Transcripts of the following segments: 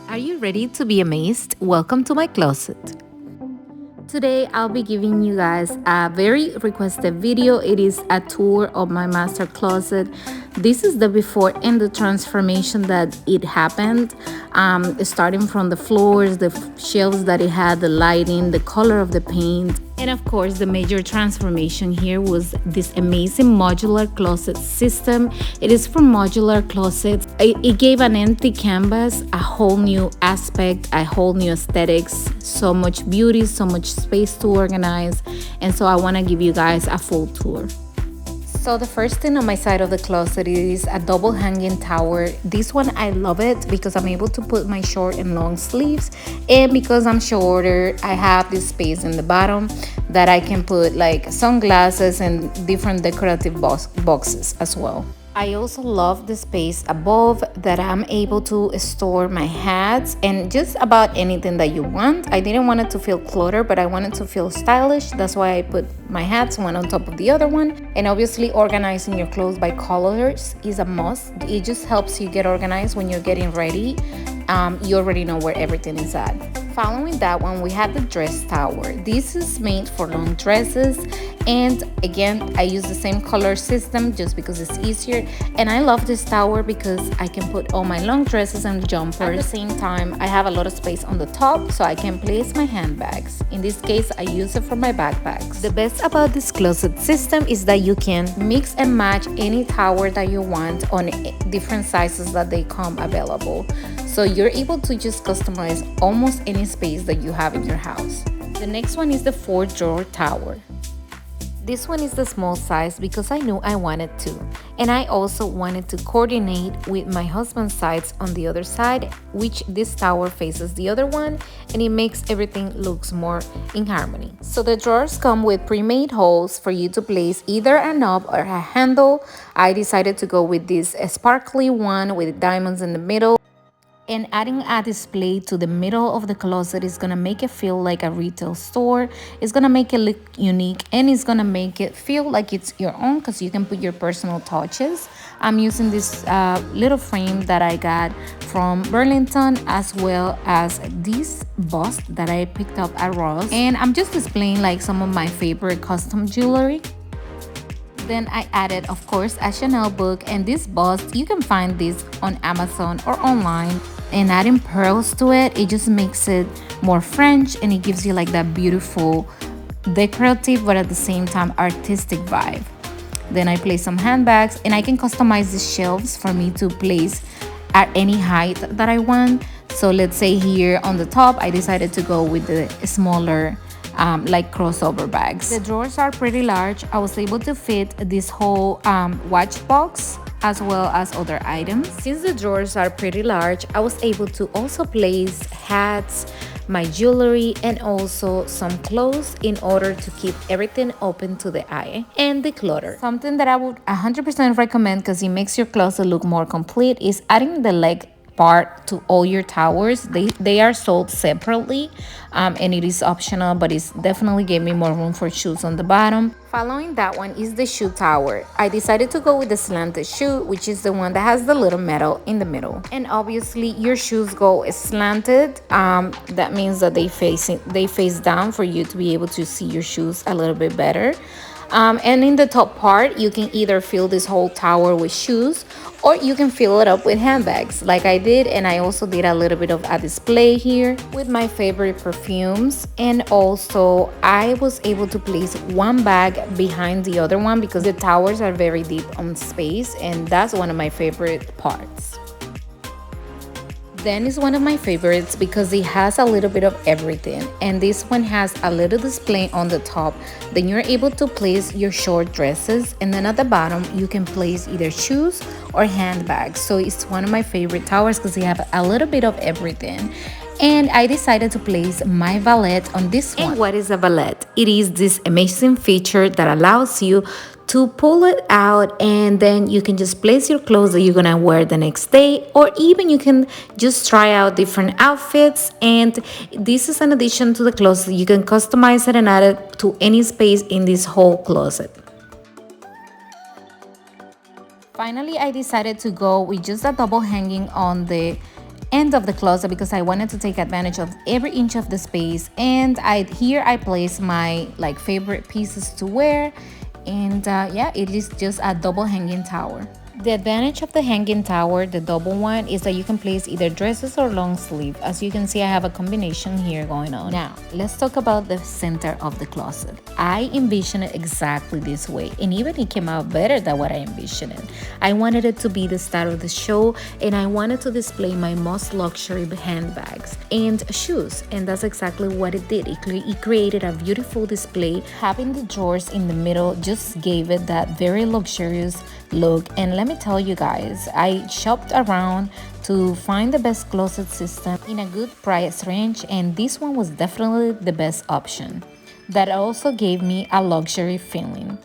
Are you ready to be amazed? Welcome to my closet. Today I'll be giving you guys a very requested video. It is a tour of my master closet. This is the before and the transformation that it happened, starting from the floors, the shelves that it had, the lighting, the color of the paint. And of course, the major transformation here was this amazing modular closet system. It is from Modular Closets. It gave an empty canvas a whole new aspect, a whole new aesthetics, so much beauty, so much space to organize. And so I want to give you guys a full tour. So the first thing on my side of the closet is a double hanging tower. This one I love it because I'm able to put my short and long sleeves, and because I'm shorter I have this space in the bottom that I can put like sunglasses and different decorative boxes as well. I also love the space above that I'm able to store my hats and just about anything that you want. I didn't want it to feel cluttered, but I wanted to feel stylish. That's why I put my hats one on top of the other one. And obviously organizing your clothes by colors is a must. It just helps you get organized when you're getting ready. You already know where everything is at. Following that one, we have the dress tower. This is made for long dresses, and again I use the same color system just because it's easier. And I love this tower because I can put all my long dresses and jumpers. At the same time, I have a lot of space on the top, so I can place my handbags. In this case, I use it for my backpacks. The best about this closet system is that you can mix and match any tower that you want on different sizes that they come available. So you're able to just customize almost any space that you have in your house. The next one is the 4-drawer tower. This one is the small size because I knew I wanted to. And I also wanted to coordinate with my husband's sides on the other side, which this tower faces the other one, and it makes everything looks more in harmony. So the drawers come with pre-made holes for you to place either a knob or a handle. I decided to go with this sparkly one with diamonds in the middle. And adding a display to the middle of the closet is gonna make it feel like a retail store. It's gonna make it look unique, and it's gonna make it feel like it's your own because you can put your personal touches. I'm using this little frame that I got from Burlington, as well as this bust that I picked up at Ross. And I'm just displaying like some of my favorite custom jewelry. Then I added, of course, a Chanel book, and this bust, you can find this on Amazon or online. And adding pearls to it, it just makes it more French, and it gives you like that beautiful decorative but at the same time artistic vibe. Then I place some handbags, and I can customize the shelves for me to place at any height that I want. So let's say here on the top, I decided to go with the smaller like crossover bags. The drawers are pretty large. I was able to fit this whole watch box as well as other items. Since the drawers are pretty large, I was able to also place hats, my jewelry, and also some clothes in order to keep everything open to the eye and declutter. Something that I would 100% recommend because it makes your closet look more complete is adding the leg part to all your towers. They are sold separately, and it is optional, but it's definitely gave me more room for shoes on the bottom. Following that one is the shoe tower. I decided to go with the slanted shoe, which is the one that has the little metal in the middle. And obviously your shoes go slanted. That means that they face down for you to be able to see your shoes a little bit better. And in the top part, you can either fill this whole tower with shoes, or you can fill it up with handbags like I did. And I also did a little bit of a display here with my favorite perfumes. And also I was able to place one bag behind the other one because the towers are very deep on space, and that's one of my favorite parts. Then is one of my favorites because it has a little bit of everything, and this one has a little display on the top. Then you're able to place your short dresses, and then at the bottom you can place either shoes or handbags. So it's one of my favorite towers because they have a little bit of everything. And I decided to place my valet on this one. And what is a valet? It is this amazing feature that allows you to pull it out, and then you can just place your clothes that you're gonna wear the next day, or even you can just try out different outfits. And this is an addition to the closet. You can customize it and add it to any space in this whole closet. Finally, I decided to go with just a double hanging on the end of the closet because I wanted to take advantage of every inch of the space. And here I place my like favorite pieces to wear. And yeah, it is just a double hanging tower. The advantage of the hanging tower, the double one, is that you can place either dresses or long sleeve. As you can see, I have a combination here going on. Now, let's talk about the center of the closet. I envisioned it exactly this way, and even it came out better than what I envisioned it. I wanted it to be the star of the show, and I wanted to display my most luxury handbags and shoes, and that's exactly what it did. It created a beautiful display. Having the drawers in the middle just gave it that very luxurious look. And let me tell you guys, I shopped around to find the best closet system in a good price range, and this one was definitely the best option. That also gave me a luxury feeling.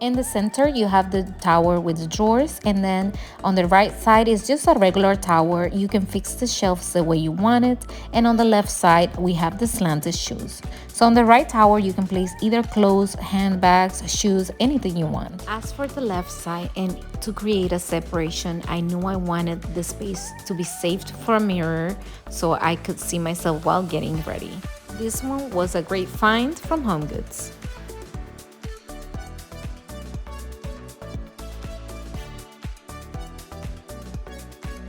In the center, you have the tower with the drawers, and then on the right side is just a regular tower. You can fix the shelves the way you want it, and on the left side, we have the slanted shoes. So on the right tower, you can place either clothes, handbags, shoes, anything you want. As for the left side, and to create a separation, I knew I wanted the space to be saved for a mirror so I could see myself while getting ready. This one was a great find from HomeGoods.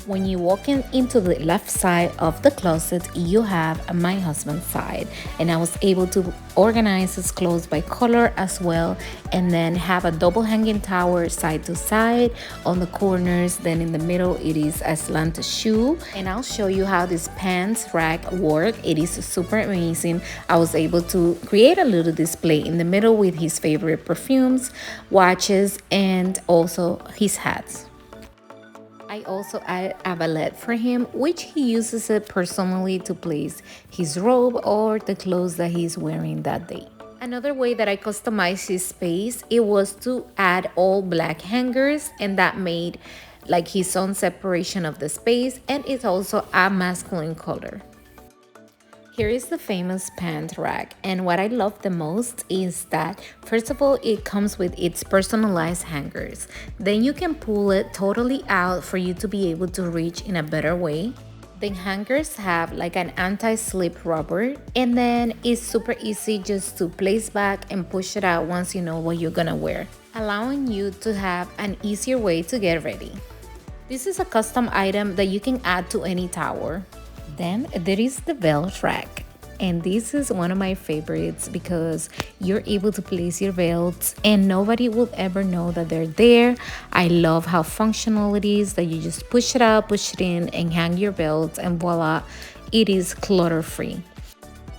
When you walk into the left side of the closet, you have my husband's side, and I was able to organize his clothes by color as well, and then have a double hanging tower side to side on the corners. Then in the middle it is a slanted shoe, and I'll show you how this pants rack work. It is super amazing. I was able to create a little display in the middle with his favorite perfumes, watches, and also his hats. I also added a valet for him, which he uses it personally to place his robe or the clothes that he's wearing that day. Another way that I customized his space, it was to add all black hangers, and that made like his own separation of the space, and it's also a masculine color. Here is the famous Pant Rack, and what I love the most is that first of all, it comes with its personalized hangers. Then you can pull it totally out for you to be able to reach in a better way. The hangers have like an anti-slip rubber, and then it's super easy just to place back and push it out once you know what you're gonna wear, allowing you to have an easier way to get ready. This is a custom item that you can add to any tower. Then there is the belt rack, and this is one of my favorites because you're able to place your belts and nobody will ever know that they're there. I love how functional it is, that you just push it out, push it in, and hang your belts, and voila, it is clutter free.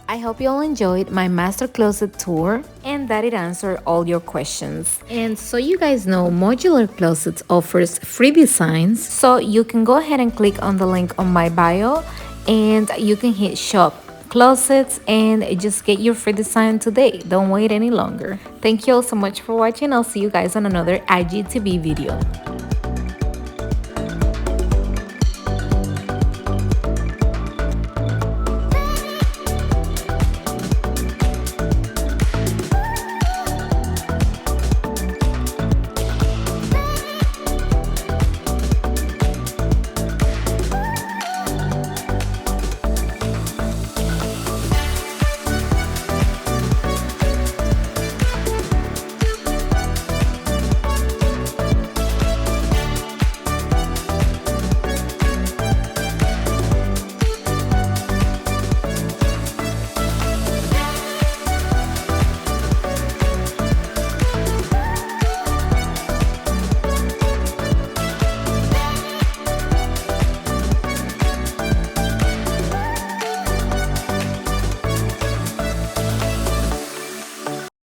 I hope you all enjoyed my master closet tour and that it answered all your questions. And so you guys know, Modular Closets offers free designs, so you can go ahead and click on the link on my bio and you can hit shop closets and just get your free design today. Don't wait any longer. Thank you all so much for watching. I'll see you guys on another IGTV video.